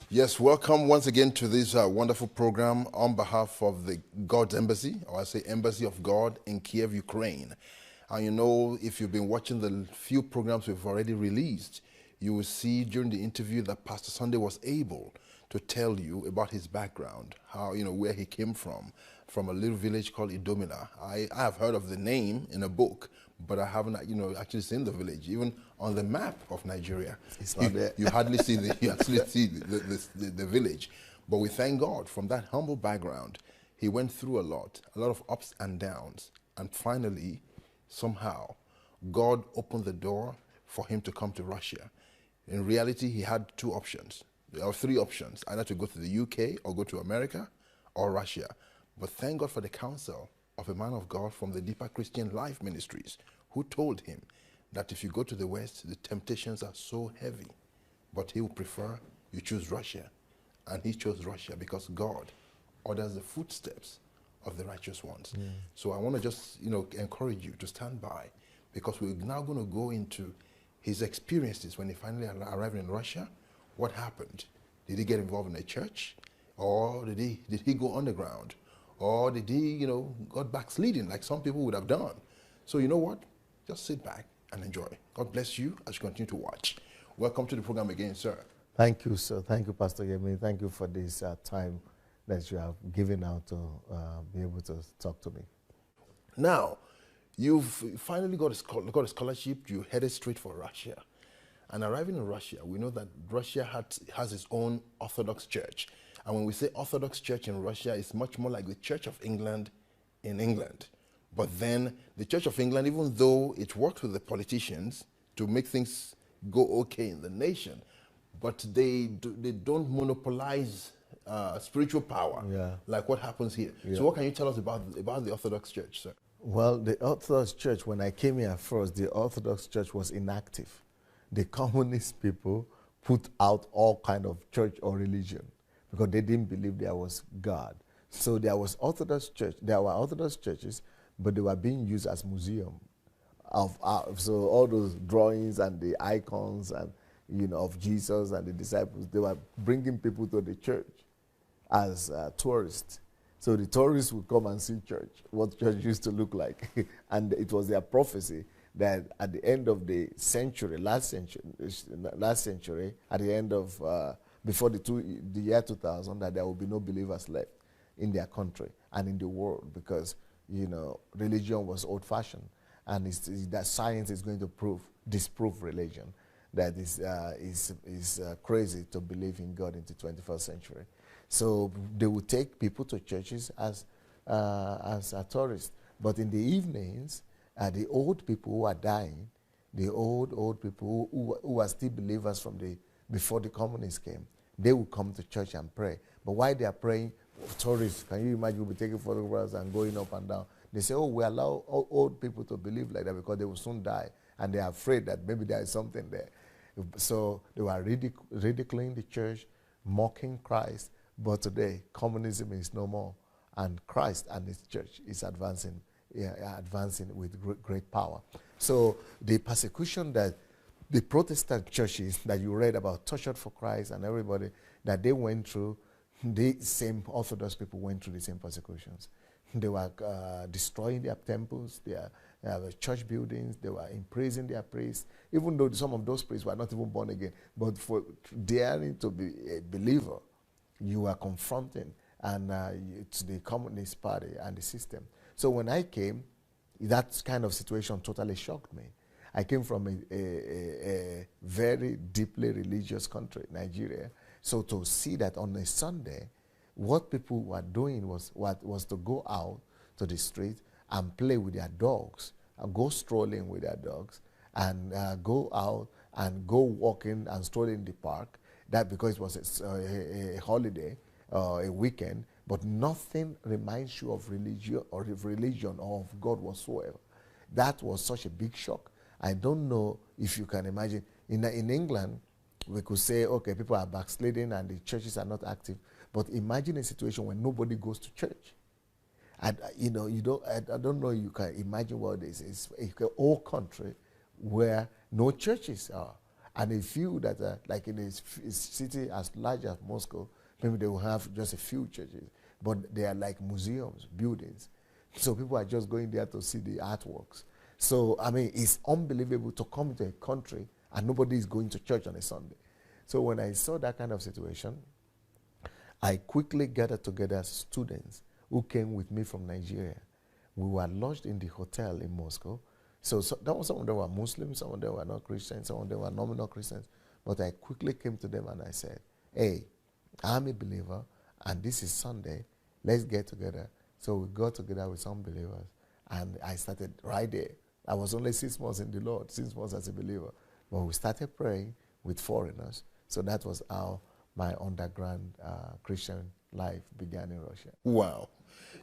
Yes, welcome once again to this wonderful program on behalf of the God's Embassy, or I say Embassy of God in Kiev, Ukraine. And you know, if you've been watching the few programs we've already released, you will see during the interview that Pastor Sunday was able to tell you about his background, how, where he came from a little village called Idomina. I have heard of the name in a book, but I haven't, actually seen the village. Even on the map of Nigeria, It's not there. you hardly see the village. But we thank God from that humble background. He went through a lot of ups and downs, and finally, somehow, God opened the door for him to come to Russia. In reality, he had two options, or three options, either to go to the UK or go to America or Russia. But thank God for the counsel of a man of God from the Deeper Christian Life Ministries who told him that if you go to the West, the temptations are so heavy, but he would prefer you choose Russia. And he chose Russia because God orders the footsteps of the righteous ones. So I want to just, encourage you to stand by, because we're now going to go into his experiences when he finally arrived in Russia. What happened? Did he get involved in a church? Or did he go underground? Or did he, got backsliding like some people would have done? So you know what? Just sit back and enjoy. God bless you as you continue to watch. Welcome to the program again, sir. Thank you, sir. Thank you, Pastor Yemi. Thank you for this time that you have given out to be able to talk to me. Now, you've finally got a scholarship. You headed straight for Russia. And arriving in Russia, we know that Russia has its own Orthodox Church. And when we say Orthodox Church in Russia, it's much more like the Church of England in England. But then the Church of England, even though it works with the politicians to make things go okay in the nation, but they don't monopolize spiritual power like what happens here. Yeah. So what can you tell us about the Orthodox Church, sir? Well, the Orthodox Church, when I came here first, the Orthodox Church was inactive. The communist people put out all kind of church or religion because they didn't believe there was God. So there was Orthodox Church. There were Orthodox churches, but they were being used as museum of art. So all those drawings and the icons and of Jesus and the disciples, they were bringing people to the church as tourists. So the tourists would come and see church, what church used to look like, and it was their prophecy that at the end of the century, last century, at the end of before the year 2000, that there will be no believers left in their country and in the world, because religion was old-fashioned, and that science is going to disprove religion. That is crazy to believe in God into 21st century. So they would take people to churches as tourists, but in the evenings, the old people who are dying, the old people who are still believers from before the communists came, they will come to church and pray. But while they are praying, tourists, can you imagine, will be taking photographs and going up and down? They say, oh, we allow old people to believe like that because they will soon die, and they are afraid that maybe there is something there. So they were ridiculing the church, mocking Christ. But today, communism is no more, and Christ and his church is advancing with great power. So the persecution that the Protestant churches that you read about, Tortured for Christ and everybody, that they went through, the same Orthodox people went through the same persecutions. They were destroying their temples, their church buildings. They were imprisoning their priests, even though some of those priests were not even born again. But for daring to be a believer, you are confronting, and it's the Communist Party and the system. So when I came, that kind of situation totally shocked me. I came from a very deeply religious country, Nigeria. So to see that on a Sunday, what people were doing was to go out to the street and play with their dogs, and go strolling with their dogs, and go out and go walking and strolling in the park. That because it was a holiday, a weekend, but nothing reminds you of religion or of God whatsoever. That was such a big shock. I don't know if you can imagine. In England, we could say, okay, people are backsliding and the churches are not active. But imagine a situation when nobody goes to church. And I don't know. You can imagine what this is. It's a whole country where no churches are, And a few that are like in a city as large as Moscow, maybe they will have just a few churches, but they are like museums, buildings. So people are just going there to see the artworks. So, I mean, it's unbelievable to come into a country and nobody is going to church on a Sunday. So when I saw that kind of situation, I quickly gathered together students who came with me from Nigeria. We were lodged in the hotel in Moscow. So some of them were Muslims, some of them were not Christians, some of them were nominal Christians. But I quickly came to them and I said, hey, I'm a believer, and this is Sunday. Let's get together. So we got together with some believers, and I started right there. I was only 6 months in the Lord, 6 months as a believer. But we started praying with foreigners. So that was how my underground Christian life began in Russia. Wow.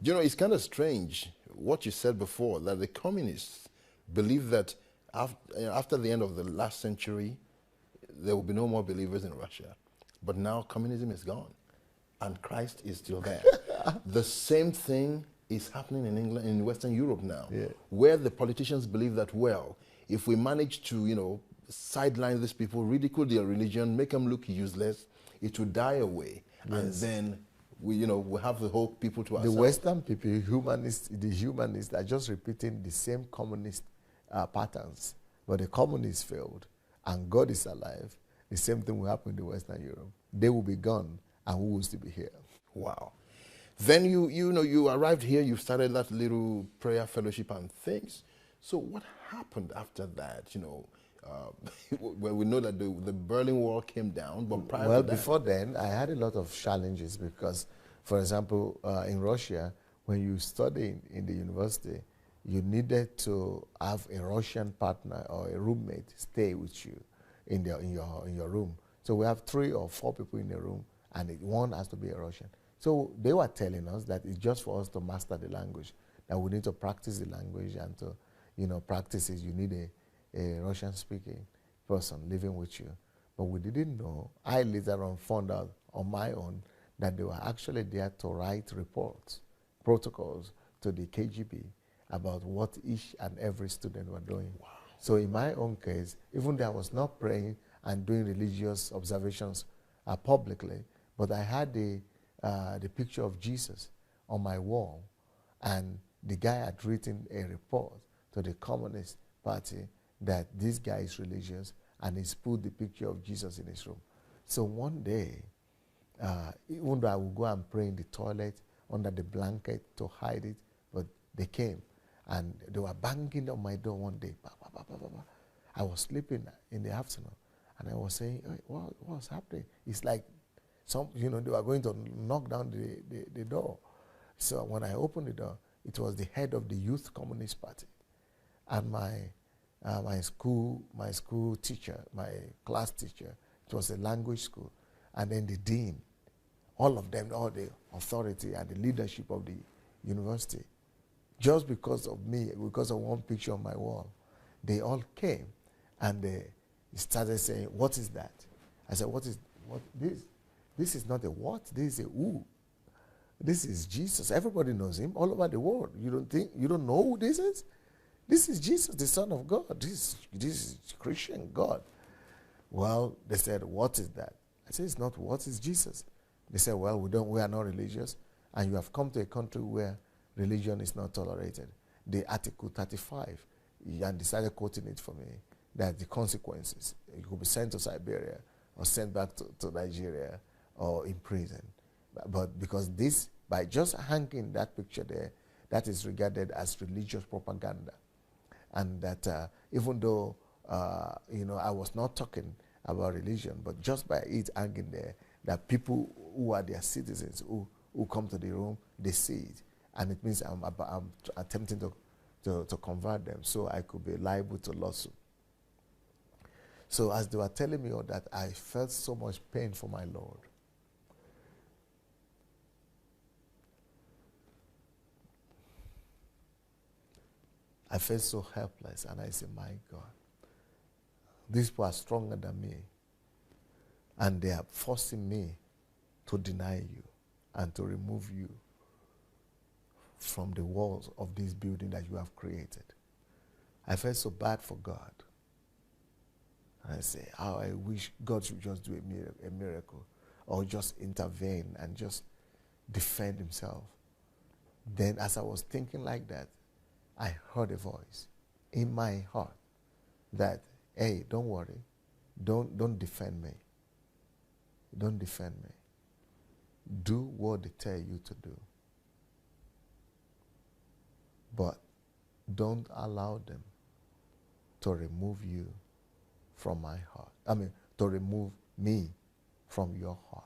You know, it's kind of strange what you said before, that the communists believe that after the end of the last century, there will be no more believers in Russia. But now communism is gone, and Christ is still there. The same thing is happening in England, in Western Europe now, where the politicians believe that, well, if we manage to, you know, sideline these people, ridicule their religion, make them look useless, it will die away. Yes. And then we have the whole people to ourselves. The Western people, the humanists are just repeating the same communist patterns. But the communists failed, and God is alive. The same thing will happen in the Western Europe. They will be gone, and we will still be here. Wow. Then you arrived here, you started that little prayer fellowship and things. So what happened after that? Well, we know that the Berlin Wall came down, but prior to that... Well, before then, I had a lot of challenges because, for example, in Russia, when you study in the university, you needed to have a Russian partner or a roommate stay with you in your room. So we have 3 or 4 people in the room, and one has to be a Russian. So they were telling us that it's just for us to master the language, that we need to practice the language, and to, practice it, you need a Russian-speaking person living with you. But we didn't know. I later on found out on my own that they were actually there to write reports, protocols to the KGB about what each and every student were doing. Wow. So in my own case, even though I was not praying and doing religious observations publicly, but I had the picture of Jesus on my wall, and the guy had written a report to the Communist Party that this guy is religious, and he's put the picture of Jesus in his room. So one day, even though I would go and pray in the toilet under the blanket to hide it, but they came, and they were banging on my door one day. Bah, bah, bah, bah, bah, bah. I was sleeping in the afternoon, and I was saying, hey, what's happening? It's like they were going to knock down the door. So when I opened the door, it was the head of the Youth Communist Party, and my school teacher, my class teacher. It was a language school, and then the dean, all of them, all the authority and the leadership of the university. Just because of me, because of one picture on my wall, they all came, and they started saying, "What is that?" I said, "What this? This is not a what. This is a who. This is Jesus. Everybody knows him all over the world. You don't know who this is? This is Jesus, the Son of God. This is Christian God." Well, they said, "What is that?" I said, "It's not what is Jesus." They said, "Well, we are not religious, and you have come to a country where religion is not tolerated." The Article 35, and they started quoting it for me, that the consequences, you could be sent to Siberia or sent back to Nigeria or in prison. But because this, by just hanging that picture there, that is regarded as religious propaganda. And that even though, I was not talking about religion, but just by it hanging there, that people who are their citizens, who come to the room, they see it. And it means I'm attempting to convert them, so I could be liable to lawsuit. So as they were telling me all that, I felt so much pain for my Lord. I felt so helpless, and I said, "My God, these people are stronger than me, and they are forcing me to deny you and to remove you from the walls of this building that you have created." I felt so bad for God. And I say, how I wish God should just do a miracle or just intervene and just defend himself. Then as I was thinking like that, I heard a voice in my heart that, hey, don't worry. Don't defend me. Don't defend me. Do what they tell you to do. But don't allow them to remove you from my heart. I mean, to remove me from your heart.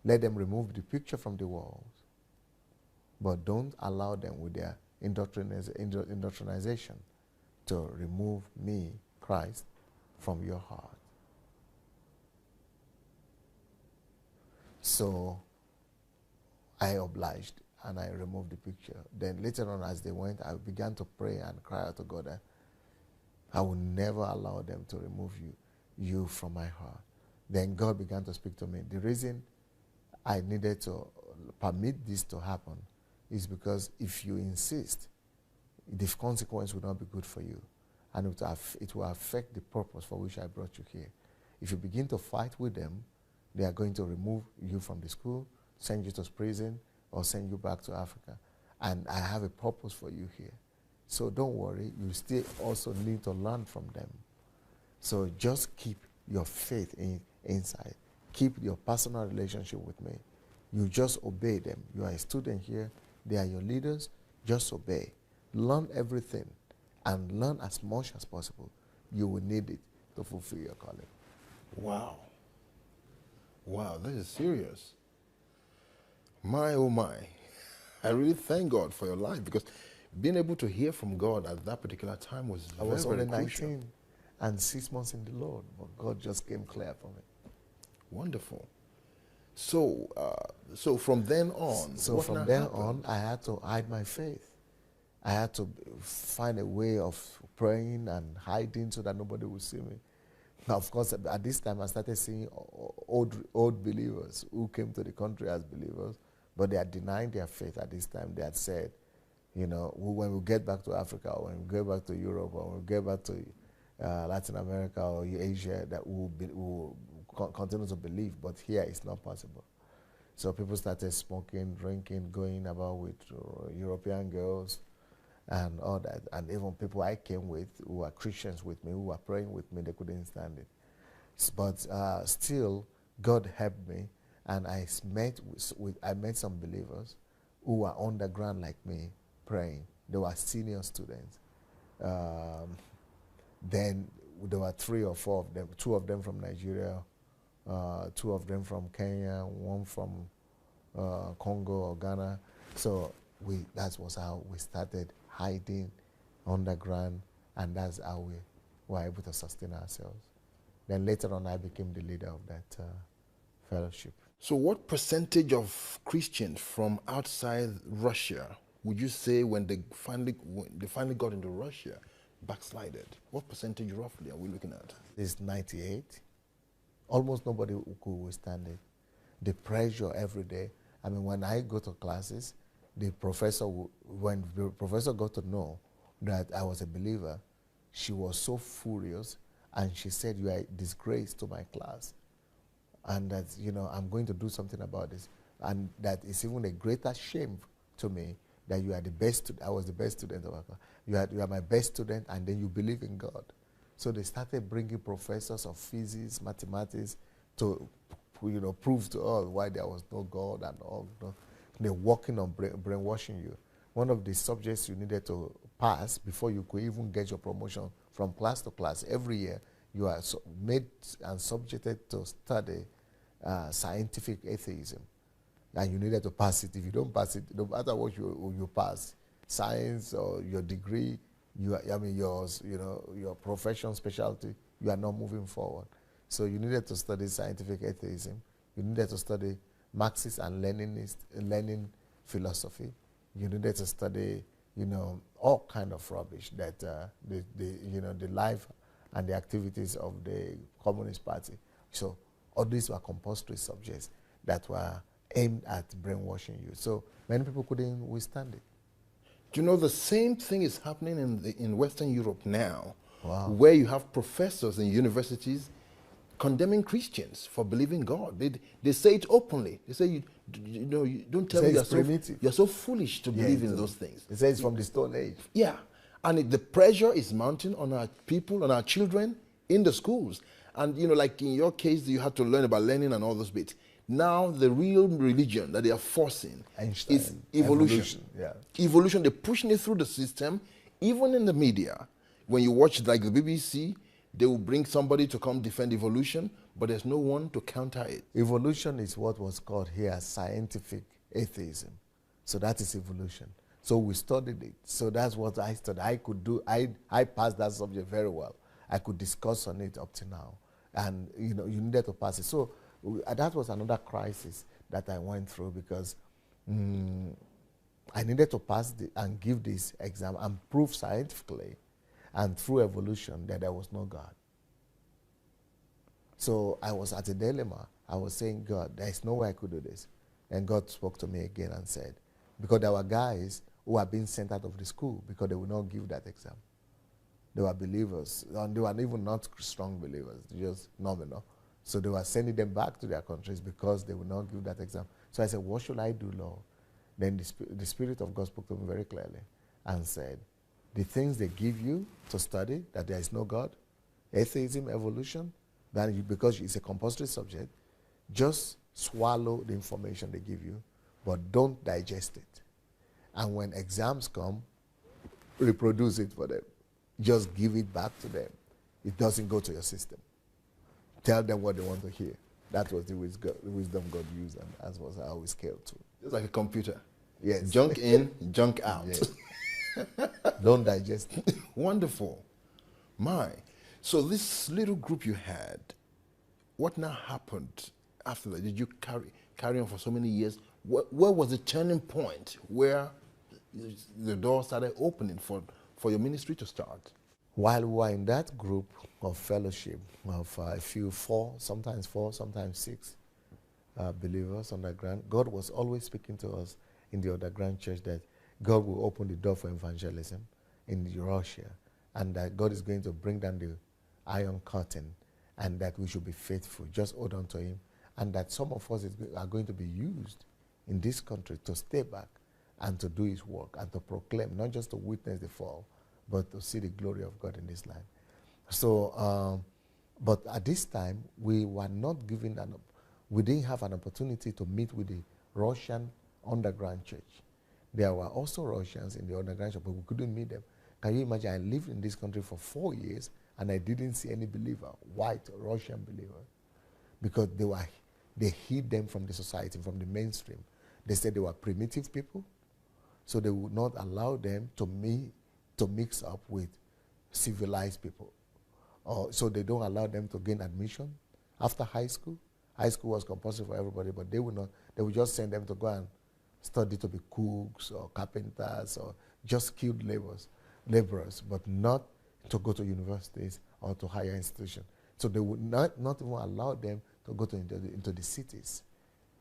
Let them remove the picture from the walls. But don't allow them with their indoctrination to remove me, Christ, from your heart. So I obliged and I removed the picture. Then later on as they went, I began to pray and cry out to God that I will never allow them to remove you from my heart. Then God began to speak to me. The reason I needed to permit this to happen is because if you insist, the consequence will not be good for you. And it will affect the purpose for which I brought you here. If you begin to fight with them, they are going to remove you from the school, send you to prison, or send you back to Africa. And I have a purpose for you here. So don't worry, you still also need to learn from them. So just keep your faith inside. Keep your personal relationship with me. You just obey them. You are a student here. They are your leaders. Just obey. Learn everything and learn as much as possible. You will need it to fulfill your calling. Wow. Wow, this is serious. My, oh my. I really thank God for your life, because being able to hear from God at that particular time was I was very, only very crucial. 19 and 6 months in the Lord, but God just came clear for me. Wonderful. So, so from then on, So what from now then happened? on, I had to hide my faith. I had to find a way of praying and hiding so that nobody would see me. Now, of course, at this time, I started seeing old believers who came to the country as believers, but they had denied their faith at this time. They had said, you know, when we get back to Africa, or when we get back to Europe, or when we get back to Latin America or Asia, that we will continue to believe, but here it's not possible. So people started smoking, drinking, going about with European girls and all that. And even people I came with who were Christians with me, who were praying with me, they couldn't stand it. But still, God helped me, and I met some believers who were underground like me, praying. They were senior students. Then there were 3 or 4 of them, 2 of them from Nigeria, 2 of them from Kenya, 1 from Congo or Ghana. So that was how we started hiding underground, and that's how we were able to sustain ourselves. Then later on, I became the leader of that fellowship. So what percentage of Christians from outside Russia would you say when they finally got into Russia backslided? What percentage roughly are we looking at? It's 98. Almost nobody who could withstand it. The pressure every day. I mean, when I go to classes, when the professor got to know that I was a believer, she was so furious, and she said, "You are a disgrace to my class, and that, you know, I'm going to do something about this, and that it's even a greater shame to me that you are the best. I was the best student of our class. You are my best student, and then you believe in God." So they started bringing professors of physics, mathematics, to, you know, prove to us why there was no God and all. You know, they're working on brainwashing you. One of the subjects you needed to pass before you could even get your promotion from class to class every year, you are made and subjected to study scientific atheism. And you needed to pass it. If you don't pass it, no matter what you pass, science or your degree, your profession specialty, you are not moving forward. So you needed to study scientific atheism. You needed to study Marxist and Lenin philosophy. You needed to study, you know, all kind of rubbish that the life and the activities of the Communist Party. So all these were compulsory subjects that were aimed at brainwashing you. So many people couldn't withstand it. Do you know the same thing is happening in Western Europe now, Wow. where you have professors in universities condemning Christians for believing God. They say it openly. They say, you don't tell me you're so foolish to believe in those things. They say it's from the Stone Age. Yeah. And the pressure is mounting on our people, on our children in the schools. And, like in your case, you had to learn about Lenin and all those bits. Now, the real religion that they are forcing is evolution. Yeah. Evolution, they're pushing it through the system, even in the media. When you watch like the BBC, they will bring somebody to come defend evolution, but there's no one to counter it. Evolution is what was called here scientific atheism. So that is evolution. So we studied it. So that's what I studied. I could do, I passed that subject very well. I could discuss on it up to now. And you needed to pass it. So that was another crisis that I went through, because I needed to pass and give this exam and prove scientifically and through evolution that there was no God. So I was at a dilemma. I was saying, God, there is no way I could do this. And God spoke to me again and said, because there were guys who were being sent out of the school because they would not give that exam. They were believers, and they were even not strong believers, just nominal. So they were sending them back to their countries because they would not give that exam. So I said, what should I do, Lord? Then the Spirit of God spoke to me very clearly and said, the things they give you to study, that there is no God, atheism, evolution, because it's a compulsory subject, just swallow the information they give you, but don't digest it. And when exams come, reproduce it for them. Just give it back to them. It doesn't go to your system. Tell them what they want to hear. That was the wisdom God used, and that was how we scaled to. It's like a computer. Yes. Junk in, junk out. Yes. Don't digest it. Wonderful. So this little group you had, what now happened after that? Did you carry on for so many years? Where was the turning point where the door started opening for your ministry to start? While we were in that group of fellowship of a few, sometimes four, sometimes six believers underground, God was always speaking to us in the underground church that God will open the door for evangelism in Russia, and that God is going to bring down the iron curtain, and that we should be faithful, just hold on to Him, and that some of us are going to be used in this country to stay back and to do His work and to proclaim, not just to witness the fall, but to see the glory of God in this land. So, but at this time, we were not given we didn't have an opportunity to meet with the Russian underground church. There were also Russians in the underground church, but we couldn't meet them. Can you imagine? I lived in this country for 4 years, and I didn't see any believer, white Russian believer, because they hid them from the society, from the mainstream. They said they were primitive people, so they would not allow them to mix up with civilized people. So they don't allow them to gain admission after high school. High school was compulsory for everybody, but they would just send them to go and study to be cooks or carpenters or just skilled laborers, but not to go to universities or to higher institutions. So they would not even allow them to go into the cities.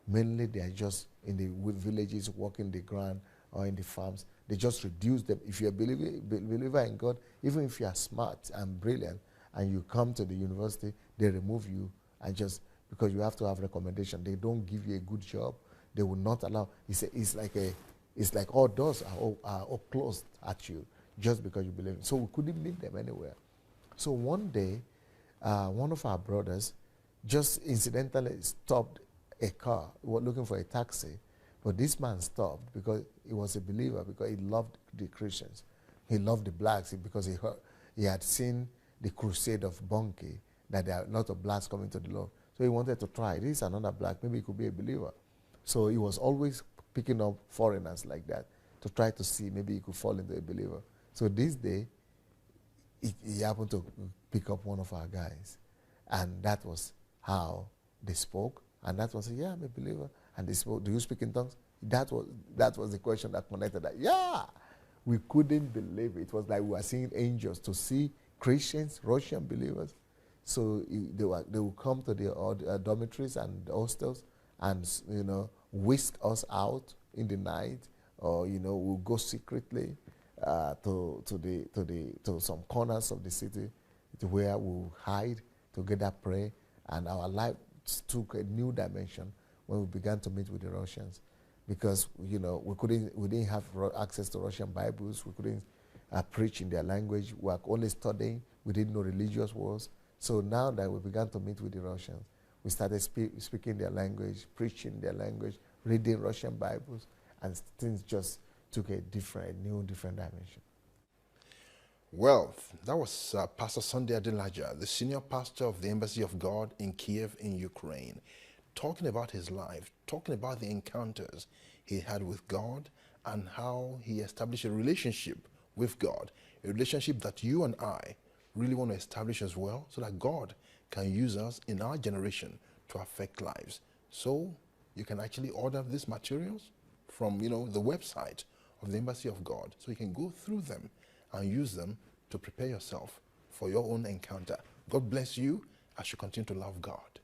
Mainly they are just in the villages, working the ground or in the farms. They just reduce them. If you're a believer in God, even if you are smart and brilliant and you come to the university, they remove you, and just because you have to have recommendation. They don't give you a good job. They will not allow. It's like all doors are all closed at you just because you believe. So we couldn't meet them anywhere. So one day, one of our brothers just incidentally stopped a car. We were looking for a taxi, but this man stopped because he was a believer, because he loved the Christians. He loved the blacks because he had seen the crusade of Bunkie, that there are a lot of blacks coming to the Lord. So he wanted to try. This is another black. Maybe he could be a believer. So he was always picking up foreigners like that to try to see maybe he could fall into a believer. So this day, he happened to pick up one of our guys. And that was how they spoke. And that was, yeah, I'm a believer. And they spoke, do you speak in tongues? That was the question that connected that. Yeah! We couldn't believe it. It was like we were seeing angels. To see Christians, Russian believers. So they would come to the dormitories and the hostels and, whisk us out in the night, or, we'll go secretly to some corners of the city, to where we hide together, pray, and our life took a new dimension when we began to meet with the Russians, because we didn't have access to Russian Bibles. We couldn't preach in their language. We were only studying. We didn't know religious wars. So now that we began to meet with the Russians, we started speaking their language, preaching their language, reading Russian Bibles, and things just took a new dimension. Well, that was Pastor Sunday Adelaja, the senior pastor of the Embassy of God in Kiev in Ukraine, talking about his life, talking about the encounters he had with God and how he established a relationship with God, a relationship that you and I really want to establish as well, so that God can use us in our generation to affect lives. So you can actually order these materials from the website of the Embassy of God, so you can go through them and use them to prepare yourself for your own encounter. God bless you as you continue to love God.